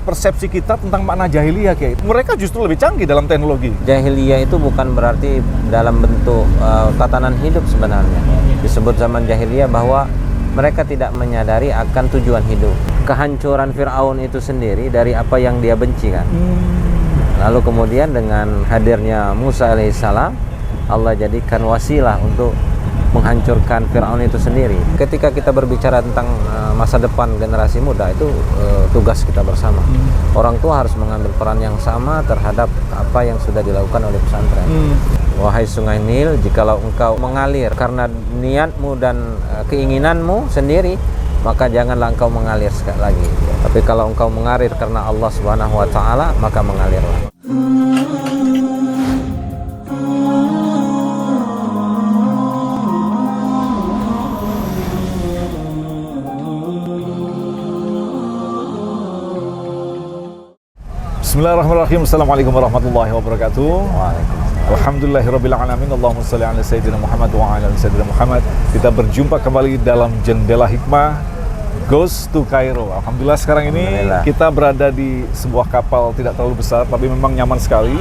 persepsi kita tentang makna jahiliyah, Kiai? Mereka justru lebih canggih dalam teknologi. Jahiliyah itu bukan berarti dalam bentuk tatanan hidup sebenarnya. Disebut zaman jahiliyah bahwa mereka tidak menyadari akan tujuan hidup. Kehancuran Fir'aun itu sendiri dari apa yang dia benci kan. Lalu kemudian dengan hadirnya Musa alaihissalam, Allah jadikan wasilah untuk menghancurkan Fir'aun itu sendiri. Ketika kita berbicara tentang masa depan generasi muda, itu tugas kita bersama. Orang tua harus mengambil peran yang sama terhadap apa yang sudah dilakukan oleh pesantren. Wahai Sungai Nil, jikalau engkau mengalir karena niatmu dan keinginanmu sendiri, maka janganlah engkau mengalir sekali lagi. Tapi kalau engkau mengalir karena Allah Subhanahu wa taala, maka mengalirlah. Bismillahirrahmanirrahim. Assalamualaikum warahmatullahi wabarakatuh. Alhamdulillahirabbil alamin. Allahumma shalli ala sayyidina Muhammad wa ala ali sayyidina Muhammad. Kita berjumpa kembali dalam Jendela Hikmah Goes to Cairo. Alhamdulillah sekarang ini kita berada di sebuah kapal tidak terlalu besar, tapi memang nyaman sekali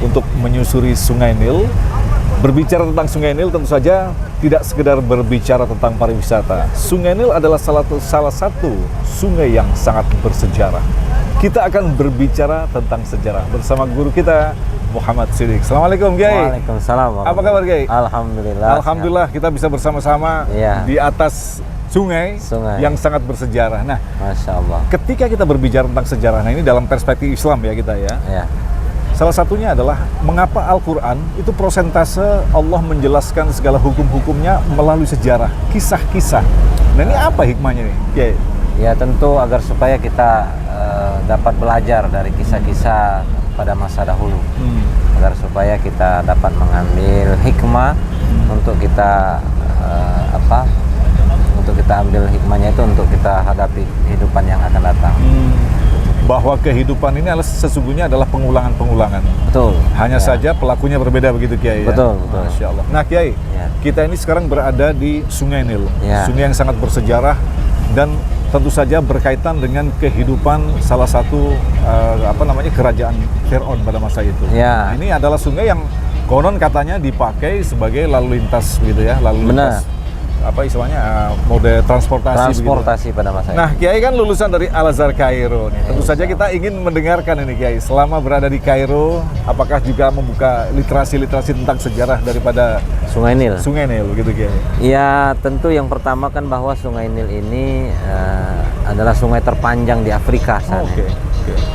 untuk menyusuri Sungai Nil. Berbicara tentang Sungai Nil tentu saja tidak sekedar berbicara tentang pariwisata. Sungai Nil adalah salah satu sungai yang sangat bersejarah. Kita akan berbicara tentang sejarah bersama guru kita, Muhammad Siddiq. Assalamualaikum, Kiai. Waalaikumsalam. Apa kabar, Kiai? Alhamdulillah. Alhamdulillah kita bisa bersama-sama di atas sungai yang sangat bersejarah. Nah, Masya Allah. Ketika kita berbicara tentang sejarah, nah ini dalam perspektif Islam ya kita ya. Salah satunya adalah mengapa Al-Quran itu prosentase Allah menjelaskan segala hukum-hukumnya melalui sejarah, kisah-kisah. Nah ini apa hikmahnya nih, Kiai? Ya tentu agar supaya kita dapat belajar dari kisah-kisah pada masa dahulu, agar supaya kita dapat mengambil hikmah untuk kita untuk kita ambil hikmahnya itu untuk kita hadapi kehidupan yang akan datang. Bahwa kehidupan ini sesungguhnya adalah pengulangan-pengulangan. Betul. Hanya saja pelakunya berbeda begitu, Kiai. Betul, ya? betul. Masya Allah. Nah, Kiai, kita ini sekarang berada di Sungai Nil, sungai yang sangat bersejarah dan tentu saja berkaitan dengan kehidupan salah satu kerajaan Fir'aun pada masa itu. Nah, ini adalah sungai yang konon katanya dipakai sebagai lalu lintas gitu ya, lalu lintas mode transportasi pada masa itu. Nah, Kiai kan lulusan dari Al-Azhar Kairo nih. Tentu saja kita ingin mendengarkan ini, Kiai. Selama berada di Kairo, apakah juga membuka literasi-literasi tentang sejarah daripada Sungai Nil? Sungai Nil gitu, Kiai. Ya, tentu yang pertama kan bahwa Sungai Nil ini adalah sungai terpanjang di Afrika sana.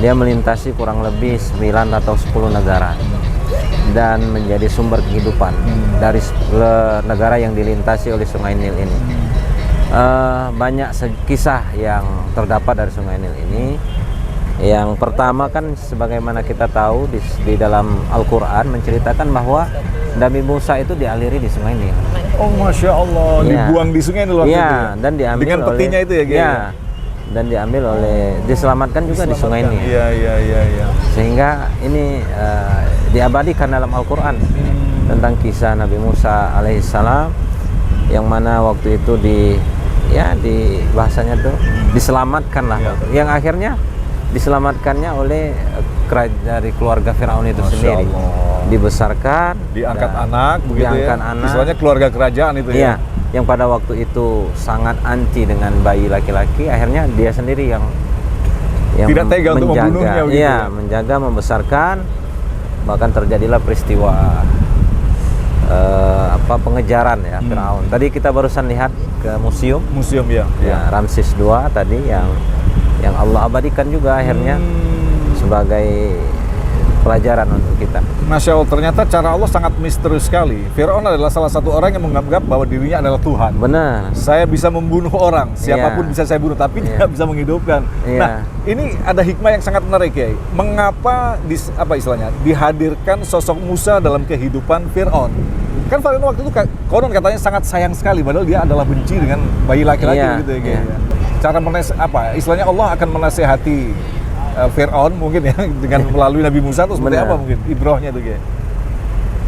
Dia melintasi kurang lebih 9 atau 10 negara. Dan menjadi sumber kehidupan dari negara yang dilintasi oleh Sungai Nil ini. Banyak kisah yang terdapat dari Sungai Nil ini. Yang pertama kan sebagaimana kita tahu di dalam Al-Quran menceritakan bahwa Nabi Musa itu dialiri di Sungai Nil. Oh, Masya Allah, dibuang di Sungai Nil waktu itu. Dan diambil dengan petinya itu ya, Kiai. Dan diselamatkan juga di Sungai Nil. Iya. Sehingga ini diabadikan dalam Al-Quran tentang kisah Nabi Musa alaihissalam yang mana waktu itu bahasanya tuh diselamatkan lah, yang akhirnya diselamatkannya oleh dari keluarga Fir'aun itu sendiri. Dibesarkan, diangkat anak, begitu anak. Istilahnya keluarga kerajaan itu ya. Yang pada waktu itu sangat anti dengan bayi laki-laki, akhirnya dia sendiri yang tidak tega untuk membunuhnya begitu. Menjaga, membesarkan, bahkan terjadilah peristiwa pengejaran Firaun. Tadi kita barusan lihat ke museum Ramses II tadi yang Allah abadikan juga akhirnya sebagai pelajaran untuk kita. Masya Allah, ternyata cara Allah sangat misterius sekali. Fir'aun adalah salah satu orang yang menganggap bahwa dirinya adalah Tuhan. Benar. Saya bisa membunuh orang, siapapun bisa saya bunuh, tapi tidak bisa menghidupkan. Nah, ini ada hikmah yang sangat menarik, ya. Mengapa dihadirkan sosok Musa dalam kehidupan Fir'aun? Kan Fir'aun waktu itu konon katanya sangat sayang sekali, padahal dia adalah benci dengan bayi laki-laki gitu ya. Cara istilahnya Allah akan menasehati Fir'aun mungkin ya dengan melalui Nabi Musa itu seperti apa mungkin ibrohnya itu, Kiai?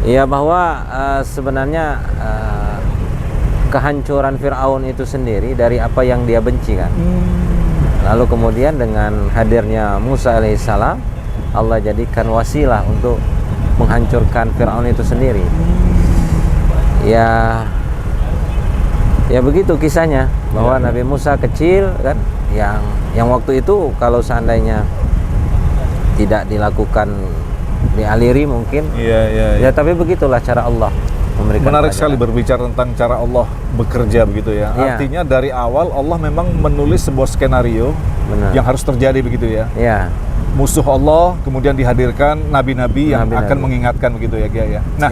Iya, bahwa sebenarnya kehancuran Fir'aun itu sendiri dari apa yang dia benci kan. lalu kemudian dengan hadirnya Musa alaihissalam, Allah jadikan wasilah untuk menghancurkan Fir'aun itu sendiri. Ya begitu kisahnya, bahwa Nabi Musa kecil kan, yang waktu itu kalau seandainya tidak dilakukan, dialiri mungkin. Ya tapi begitulah cara Allah memberikan. Menarik pelajaran. sekali berbicara tentang cara Allah bekerja begitu ya. Artinya dari awal Allah memang menulis sebuah skenario yang harus terjadi begitu ya. Musuh Allah kemudian dihadirkan nabi-nabi yang akan mengingatkan begitu ya Kiai ya. Nah,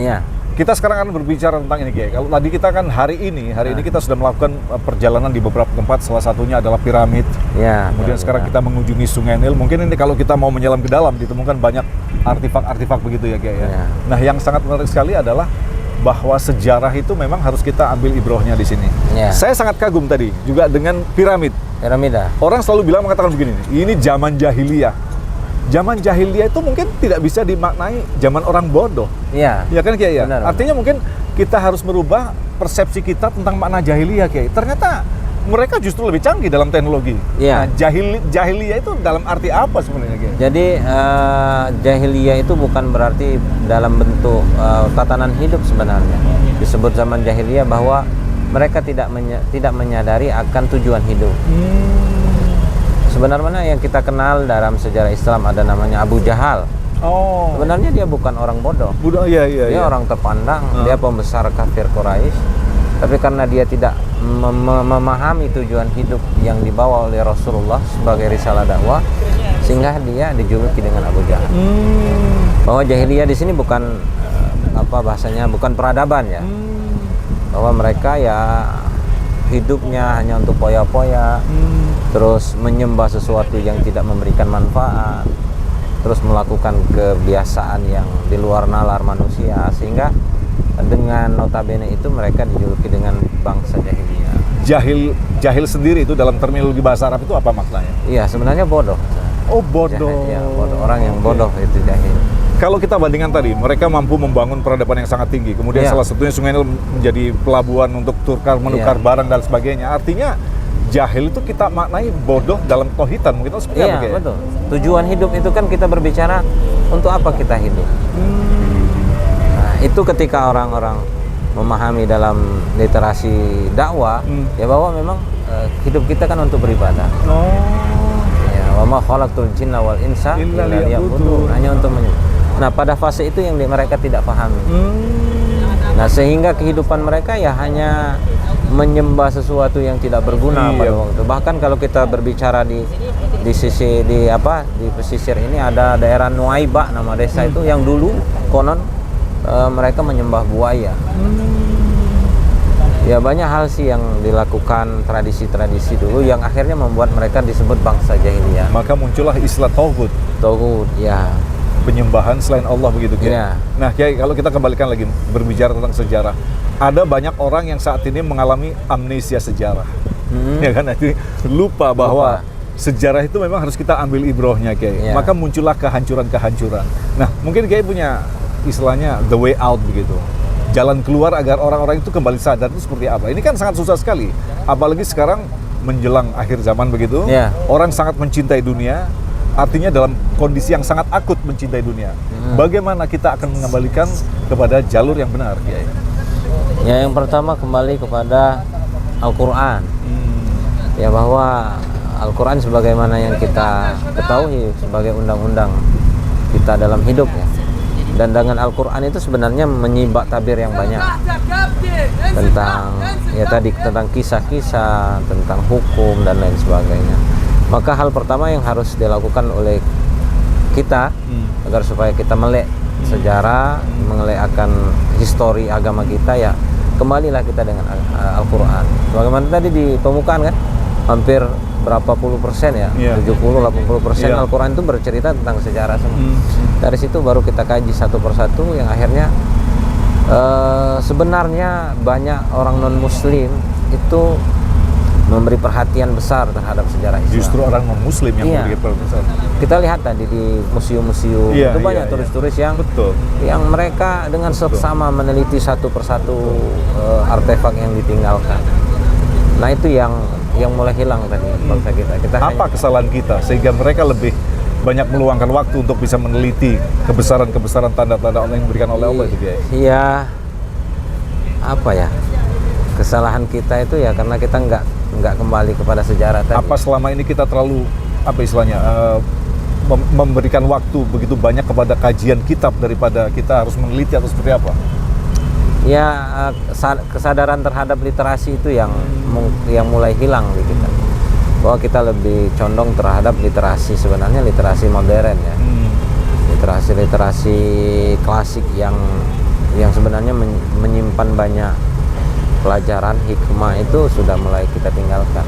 kita sekarang akan berbicara tentang ini Kiai. Kalau tadi kita kan hari ini kita sudah melakukan perjalanan di beberapa tempat, salah satunya adalah piramid. Kemudian sekarang kita mengunjungi Sungai Nil. Mungkin ini kalau kita mau menyelam ke dalam ditemukan banyak artefak-artefak begitu ya Kiai ya. Nah, yang sangat menarik sekali adalah bahwa sejarah itu memang harus kita ambil ibrohnya di sini. Saya sangat kagum tadi juga dengan piramida. Orang selalu mengatakan begini, ini zaman jahiliyah. Zaman jahiliyah itu mungkin tidak bisa dimaknai zaman orang bodoh. Ya kan Kiai ya? Artinya mungkin kita harus merubah persepsi kita tentang makna jahiliyah Kiai. Ternyata mereka justru lebih canggih dalam teknologi. Nah, jahiliyah itu dalam arti apa sebenarnya Kiai? Jadi jahiliyah itu bukan berarti dalam bentuk tatanan hidup sebenarnya. Disebut zaman jahiliyah bahwa mereka tidak menyadari akan tujuan hidup. Sebenarnya yang kita kenal dalam sejarah Islam ada namanya Abu Jahal. Sebenarnya dia bukan orang bodoh. Dia orang terpandang, dia pembesar kafir Quraisy. Tapi karena dia tidak memahami tujuan hidup yang dibawa oleh Rasulullah sebagai risalah dakwah, sehingga dia dijuluki dengan Abu Jahal. Bahwa jahiliyah di sini bukan bukan peradaban ya. Bahwa mereka ya hidupnya hanya untuk poya-poya, terus menyembah sesuatu yang tidak memberikan manfaat, terus melakukan kebiasaan yang di luar nalar manusia, sehingga dengan notabene itu mereka dijuluki dengan bangsa jahiliyah. Jahil sendiri itu dalam terminologi bahasa Arab itu apa maknanya? Iya, sebenarnya bodoh. Bodoh. Bodoh. Orang yang bodoh itu jahil. Kalau kita bandingkan tadi, mereka mampu membangun peradaban yang sangat tinggi. Kemudian salah satunya Sungai Nil menjadi pelabuhan untuk menukar barang dan sebagainya. Artinya jahil itu kita maknai bodoh dalam tauhidan. Mungkin seperti apa? Iya, betul. Tujuan hidup itu kan kita berbicara untuk apa kita hidup. Nah, itu ketika orang-orang memahami dalam literasi dakwah, ya bahwa memang hidup kita kan untuk beribadah. Wa ma khalaqtul jinna wal insa illa liya'budun. Hanya untuk Nah, pada fase itu yang mereka tidak pahami. Nah, sehingga kehidupan mereka ya hanya menyembah sesuatu yang tidak berguna pada waktu. Bahkan kalau kita berbicara di pesisir ini ada daerah Nuaiba, nama desa itu yang dulu konon mereka menyembah buaya. Ya banyak hal sih yang dilakukan tradisi-tradisi dulu yang akhirnya membuat mereka disebut bangsa jahiliyah. Maka muncullah istilah tauhid. Penyembahan selain Allah begitu Kiai. Nah Kiai, kalau kita kembalikan lagi berbicara tentang sejarah, ada banyak orang yang saat ini mengalami amnesia sejarah. Ya kan, nanti lupa bahwa sejarah itu memang harus kita ambil ibrohnya Kiai. Maka muncullah kehancuran-kehancuran. Nah, mungkin Kiai punya istilahnya the way out begitu. Jalan keluar agar orang-orang itu kembali sadar itu seperti apa? Ini kan sangat susah sekali. Apalagi sekarang menjelang akhir zaman begitu. Orang sangat mencintai dunia. Artinya dalam kondisi yang sangat akut mencintai dunia. Bagaimana kita akan mengembalikan kepada jalur yang benar, Kiai? Ya, yang pertama kembali kepada Al-Quran. Ya, bahwa Al-Quran sebagaimana yang kita ketahui sebagai undang-undang kita dalam hidup ya. Dan dengan Al-Quran itu sebenarnya menyibak tabir yang banyak tentang kisah-kisah, tentang hukum dan lain sebagainya. Maka hal pertama yang harus dilakukan oleh kita agar supaya kita melek sejarah, melek akan histori agama kita, ya kembalilah kita dengan Al-Quran. Bagaimana tadi di pembukaan kan, hampir berapa puluh persen ya, 70-80% Al-Quran itu bercerita tentang sejarah semua. Dari situ baru kita kaji satu persatu, yang akhirnya sebenarnya banyak orang non-muslim itu memberi perhatian besar terhadap sejarah Islam. Justru orang non-muslim yang memberi perhatian besar. Kita lihat tadi di museum-museum itu banyak turis-turis yang mereka dengan seksama meneliti satu persatu artefak yang ditinggalkan. Nah itu yang mulai hilang tadi bangsa kita. Apa kesalahan kita sehingga mereka lebih banyak meluangkan waktu untuk bisa meneliti kebesaran-kebesaran tanda-tanda Allah yang diberikan oleh Allah itu Kiai? Iya, apa ya, kesalahan kita itu ya karena kita nggak kembali kepada sejarah tadi. Apa selama ini kita terlalu apa istilahnya memberikan waktu begitu banyak kepada kajian kitab daripada kita harus meneliti atau seperti apa? Ya kesadaran terhadap literasi itu yang mulai hilang di kita. Bahwa kita lebih condong terhadap literasi, sebenarnya literasi modern ya. Literasi klasik yang sebenarnya menyimpan banyak pelajaran hikmah itu sudah mulai kita tinggalkan.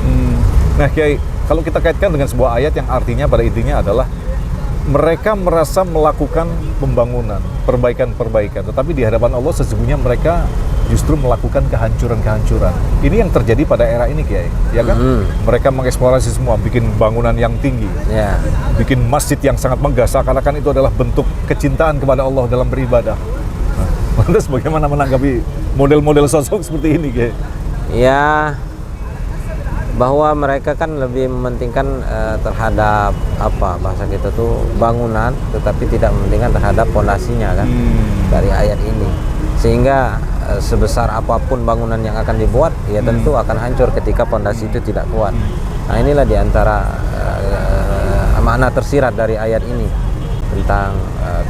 Nah Kiai, kalau kita kaitkan dengan sebuah ayat yang artinya pada intinya adalah mereka merasa melakukan pembangunan, perbaikan-perbaikan, tetapi di hadapan Allah sesungguhnya mereka justru melakukan kehancuran-kehancuran. Ini yang terjadi pada era ini Kiai, ya kan? Mereka mengeksplorasi semua, bikin bangunan yang tinggi, bikin masjid yang sangat megah, seakan-akan itu adalah bentuk kecintaan kepada Allah dalam beribadah. Lantas bagaimana menanggapi model-model sosok seperti ini Kiai? Ya, bahwa mereka kan lebih mementingkan terhadap apa bahasa kita tuh bangunan, tetapi tidak mementingkan terhadap fondasinya kan dari ayat ini, sehingga sebesar apapun bangunan yang akan dibuat ya tentu akan hancur ketika fondasi itu tidak kuat. Nah inilah diantara makna tersirat dari ayat ini tentang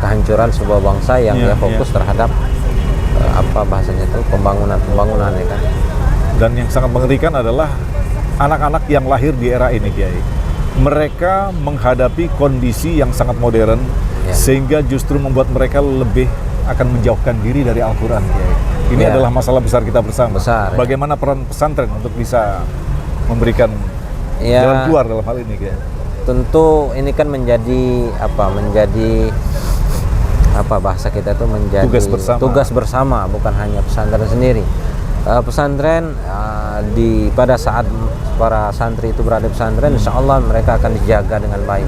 kehancuran sebuah bangsa yang dia fokus terhadap apa bahasanya itu pembangunan ya kan. Dan yang sangat mengerikan adalah anak-anak yang lahir di era ini Kiai, mereka menghadapi kondisi yang sangat modern sehingga justru membuat mereka lebih akan menjauhkan diri dari Al-Quran Kiai. Ini adalah masalah besar kita bersama. Bagaimana peran pesantren untuk bisa memberikan jalan keluar dalam hal ini Kiai? Tentu ini kan menjadi bahasa kita itu menjadi tugas bersama, bukan hanya pesantren sendiri. Pesantren pada saat para santri itu berada di pesantren, insya Allah mereka akan dijaga dengan baik.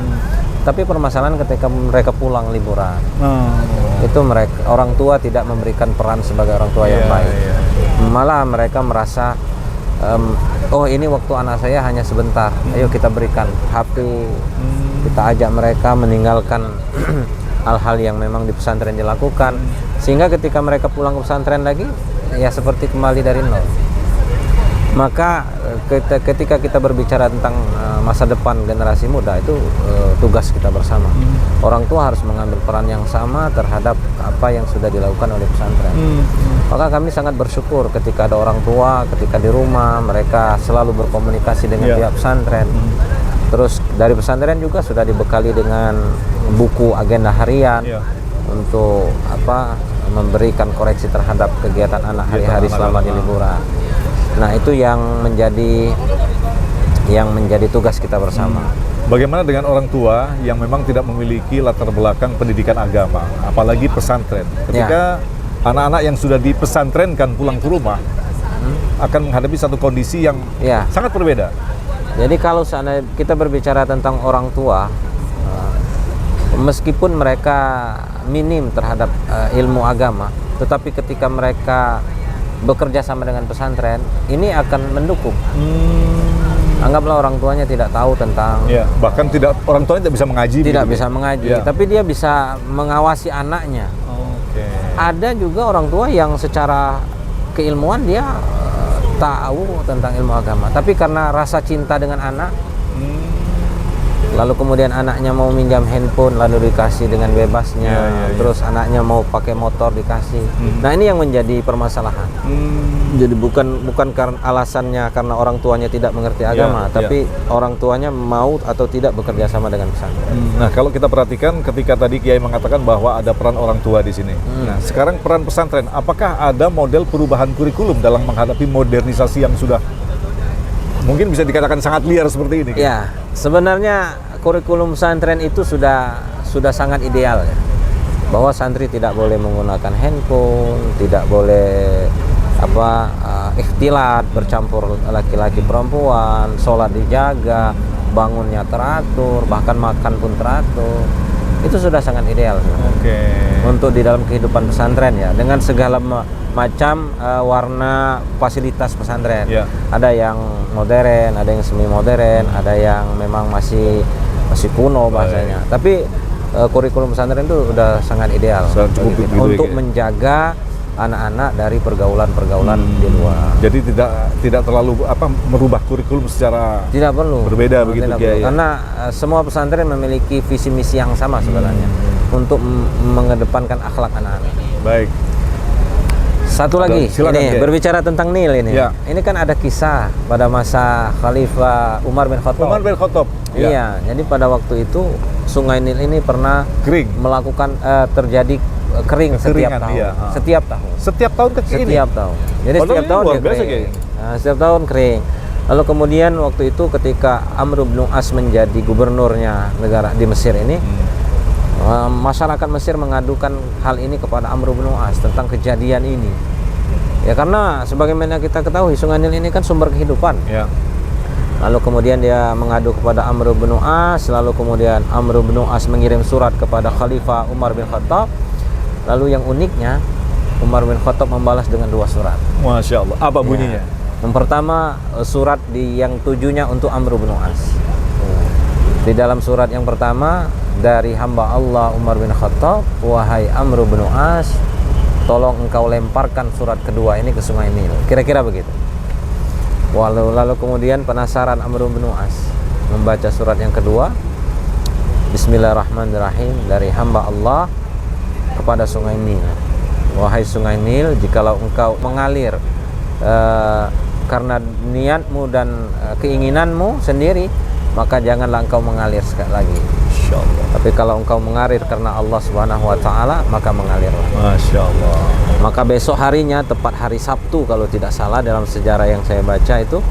Tapi permasalahan ketika mereka pulang liburan, itu orang tua tidak memberikan peran sebagai orang tua yang baik. Malah mereka merasa oh ini waktu anak saya hanya sebentar, ayo kita berikan HP, kita ajak mereka meninggalkan hal-hal yang memang di pesantren dilakukan, sehingga ketika mereka pulang ke pesantren lagi ya seperti kembali dari nol. Maka ketika kita berbicara tentang masa depan generasi muda itu tugas kita bersama. Orang tua harus mengambil peran yang sama terhadap apa yang sudah dilakukan oleh pesantren. Maka kami sangat bersyukur ketika ada orang tua, ketika di rumah mereka selalu berkomunikasi dengan pihak pesantren. Terus dari pesantren juga sudah dibekali dengan buku agenda harian untuk memberikan koreksi terhadap kegiatan anak hari-hari selama di liburan. Nah itu yang menjadi tugas kita bersama. Bagaimana dengan orang tua yang memang tidak memiliki latar belakang pendidikan agama, apalagi pesantren? Ketika anak-anak yang sudah dipesantrenkan pulang ke rumah akan menghadapi satu kondisi yang sangat berbeda. Jadi kalau seandainya kita berbicara tentang orang tua, meskipun mereka minim terhadap ilmu agama, tetapi ketika mereka bekerja sama dengan pesantren, ini akan mendukung. Anggaplah orang tuanya tidak tahu tentang, bahkan orang tuanya tidak bisa mengaji. Bisa mengaji, tapi dia bisa mengawasi anaknya. Ada juga orang tua yang secara keilmuan dia tahu tentang ilmu agama, tapi karena rasa cinta dengan anak, lalu kemudian anaknya mau minjam handphone lalu dikasih dengan bebasnya, terus anaknya mau pakai motor dikasih. Nah ini yang menjadi permasalahan. Jadi bukan karena alasannya karena orang tuanya tidak mengerti agama, tapi orang tuanya mau atau tidak bekerja sama dengan pesantren. Nah kalau kita perhatikan ketika tadi Kiai mengatakan bahwa ada peran orang tua di sini. Nah sekarang peran pesantren, apakah ada model perubahan kurikulum dalam menghadapi modernisasi yang sudah mungkin bisa dikatakan sangat liar seperti ini? Ya, sebenarnya kurikulum pesantren itu sudah sangat ideal ya. Bahwa santri tidak boleh menggunakan handphone, tidak boleh ikhtilat, bercampur laki-laki perempuan, sholat dijaga, bangunnya teratur, bahkan makan pun teratur. itu sudah sangat ideal sebenarnya. Oke. Untuk di dalam kehidupan pesantren ya, dengan segala macam warna fasilitas pesantren. Ya. Ada yang modern, ada yang semi modern, ada yang memang masih kuno bahasanya. Tapi kurikulum pesantren itu udah sangat ideal Sangat cukup bagi kita gitu untuk ya. menjaga anak-anak dari pergaulan-pergaulan di luar. Jadi tidak terlalu merubah kurikulum secara Tidak perlu. berbeda begitu Tidak Kiai, perlu. ya? Karena semua pesantren memiliki visi misi yang sama sebenarnya untuk mengedepankan akhlak anak-anak. Baik. Satu lagi, Silakan, ini Kiai. berbicara tentang Nil ini. Ya. Ini kan ada kisah pada masa Khalifah Umar bin Khattab. Umar bin Khattab. Ya. Iya, jadi pada waktu itu Sungai Nil ini pernah Kering. melakukan terjadi kering setiap Kekeringan, tahun. iya. Setiap tahun. Setiap tahun ke sini. Setiap tahun. Jadi Padahal setiap ini tahun luar dia biasa, kering. Kiai. Nah, setiap tahun kering. Lalu kemudian waktu itu ketika Amr bin As menjadi gubernurnya negara di Mesir ini, masyarakat Mesir mengadukan hal ini kepada Amr bin As tentang kejadian ini. Ya karena sebagaimana kita ketahui Sungai Nil ini kan sumber kehidupan. Ya. Lalu kemudian dia mengadu kepada Amr bin As, lalu kemudian Amr bin As mengirim surat kepada Khalifah Umar bin Khattab. Lalu yang uniknya Umar bin Khattab membalas dengan 2 surat. Masya Allah. Apa bunyinya? Yang pertama surat yang tujunya untuk Amr bin As. Di dalam surat yang pertama, dari hamba Allah Umar bin Khattab, wahai Amr bin As, tolong engkau lemparkan surat kedua ini ke Sungai Nil. Kira-kira begitu. Lalu kemudian penasaran Amr bin As membaca surat yang kedua. Bismillahirrahmanirrahim, dari hamba Allah kepada Sungai Nil. Wahai Sungai Nil, jikalau engkau mengalir karena niatmu dan keinginanmu sendiri, maka janganlah engkau mengalir sekali lagi. Masya Allah. Tapi kalau engkau mengalir karena Allah Subhanahu wa taala, maka mengalirlah. Masya Allah. Maka besok harinya, tepat hari Sabtu kalau tidak salah dalam sejarah yang saya baca itu,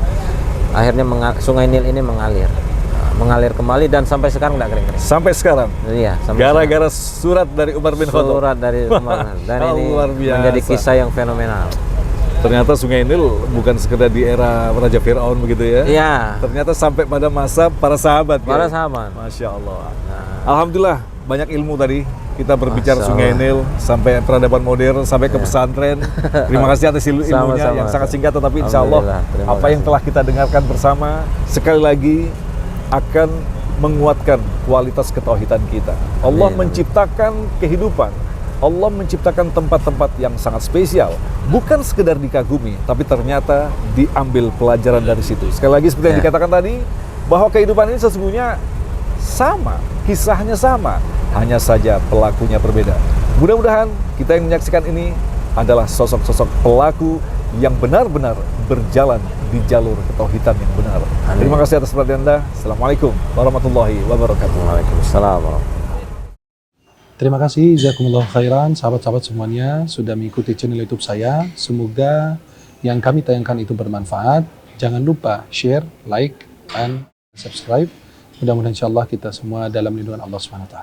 akhirnya Sungai Nil ini mengalir. Mengalir kembali dan sampai sekarang tidak kering-kering. Sampai sekarang. Iya, sampai Gara-gara surat dari Umar bin Khattab. surat dari Umar. Dan ini Luar biasa. menjadi kisah yang fenomenal. Ternyata Sungai Nil bukan sekedar di era Raja Fir'aun begitu ya. Iya. Ternyata sampai pada masa para sahabat. Para Kiai. sahabat. Masya Allah. Nah, Alhamdulillah banyak ilmu tadi. Kita berbicara Masya Sungai Allah. Nil sampai peradaban modern sampai ke pesantren. Terima kasih atas ilmunya Sama-sama. yang sangat singkat, tetapi insya Allah Alhamdulillah. Terima apa yang kasih. telah kita dengarkan bersama sekali lagi akan menguatkan kualitas ketauhidan kita. Allah Amin. menciptakan kehidupan. Allah menciptakan tempat-tempat yang sangat spesial, bukan sekedar dikagumi, tapi ternyata diambil pelajaran dari situ. Sekali lagi seperti yang Ya. dikatakan tadi, bahwa kehidupan ini sesungguhnya sama, kisahnya sama, hanya saja pelakunya berbeda. Mudah-mudahan kita yang menyaksikan ini adalah sosok-sosok pelaku yang benar-benar berjalan di jalur ketauhidan yang benar. Amin. Terima kasih atas perhatian Anda. Assalamualaikum warahmatullahi wabarakatuh. Waalaikumsalam warahmatullahi. Terima kasih, jazakumullah khairan, sahabat-sahabat semuanya sudah mengikuti channel YouTube saya. Semoga yang kami tayangkan itu bermanfaat. Jangan lupa share, like, dan subscribe. Mudah-mudahan insya Allah kita semua dalam lindungan Allah SWT.